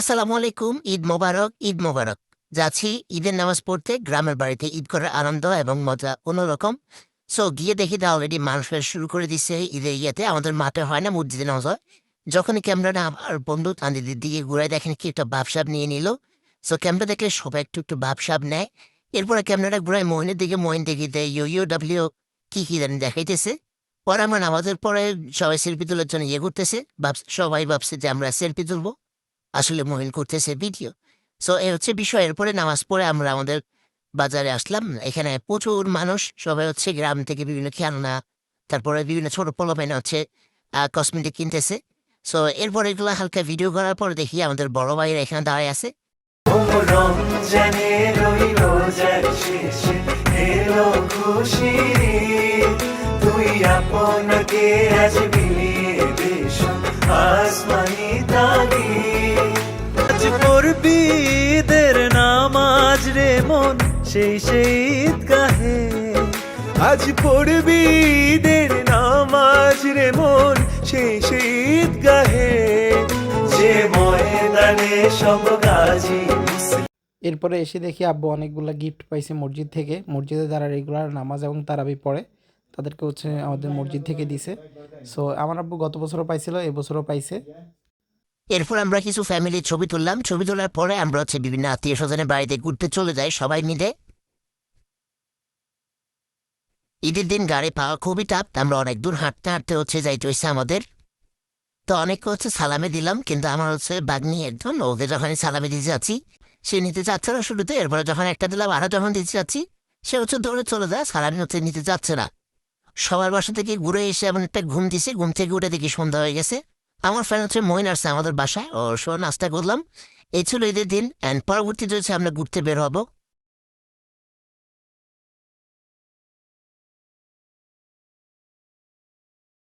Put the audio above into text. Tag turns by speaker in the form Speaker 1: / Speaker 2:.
Speaker 1: আসসালামু আলাইকুম। ঈদ মোবারক, ঈদ মোবারক। যাচ্ছি ঈদের নামাজ পড়তে গ্রামের বাড়িতে। ঈদ করার আনন্দ এবং মজা অন্যরকম। সো গিয়ে দেখি অলরেডি মানুষ শুরু করে দিচ্ছে ঈদের ইয়েতে। আমাদের মাঠে হয় না, মসজিদে নামাজ হয়। যখনই ক্যামেরাটা আমার বন্ধু তান্দিদের দিকে ঘুরায় দেখেন কি একটা ভাবসাব নিয়ে নিল। সো ক্যামেরা দেখলে সবাই একটু একটু ভাবসাব নেয়। এরপরে ক্যামেরাটা ঘুরায় মহিনের দিকে, মহিন দেখি দেয় ইউ ডাব্লিউ কি জানি দেখাইতেছে। পরে আমরা নামাজের পরে সবাই সেলফি তোলার জন্য ইয়ে করতেছে। সবাই ভাবছে যে আমরা সেলফি তুলবো, আসলে মহিন করতেছে ভিডিও। সো এ হচ্ছে বিষয়। এরপরে নামাজ পড়ে আমরা আমাদের বাজারে আসলাম। এখানে প্রচুর মানুষ, সবাই হচ্ছে গ্রাম থেকে বিভিন্ন খেলনা, তারপরে বিভিন্ন ছোট পোলাপাইনা হচ্ছে কসমেটিক কিনতেছে। সো এরপরে এগুলো হালকা ভিডিও করার পর দেখি আমাদের বড় ভাইয়েরা এখানে দাঁড়ায় আছে।
Speaker 2: রমজানের ওই রোজার শেষে এলো খুশির ঈদ, তুই আপনাকে আজ মিলিয়ে দেশ আসমানি তাগিদ। আজ পড়বি ঈদের নামাজ রে মন সেই ঈদগাহে, আজ পড়বি ঈদের নামাজ রে মন সেই ঈদগাহে, যে ময়দানে সব গাজী।
Speaker 3: এরপরে এসে দেখি আব্বু অনেকগুলো গিফট পাইছে মসজিদ থেকে। মসজিদে যারা রেগুলার নামাজ এবং তারাবি পড়ে তাদেরকে হচ্ছে আমাদের মসজিদ থেকে দিছে। সো আমার আব্বু গত বছরও পাইছিল, এবছরও পাইছে।
Speaker 1: এরপর আমরা কিছু ফ্যামিলির ছবি তুললাম। ছবি তোলার পরে আমরা হচ্ছে বিভিন্ন আত্মীয় স্বজনের বাড়িতে ঘুরতে চলে যাই সবাই মিলে। ঈদের দিন গাড়ি পাওয়া খুবই টাফ। আমরা অনেক দূর হাঁটতে হাঁটতে হচ্ছে যাইতে হচ্ছে আমাদের। তো অনেককে হচ্ছে সালামে দিলাম, কিন্তু আমার হচ্ছে বাগনি একজন, ওদের যখন সালামে দিতে যাচ্ছি সে নিতে যাচ্ছে না শুরুতে। এরপরে যখন একটা দিলাম আরো যখন দিতে যাচ্ছি সে হচ্ছে দৌড়ে চলে যায়, সালামি হচ্ছে নিতে যাচ্ছে না। সবার বাসা থেকে ঘুরে এসে এমন একটা ঘুম দিছে, ঘুম থেকে উঠে দেখি সন্ধ্যা হয়ে গেছে। আমার ফ্রেন্ড হচ্ছে মইন আসছে আমাদের বাসায়, ওর সহ নাস্তা করলাম। এই ছিল ঈদের দিন। অ্যান্ড পরবর্তীতে হচ্ছে আমরা ঘুরতে বের হবো।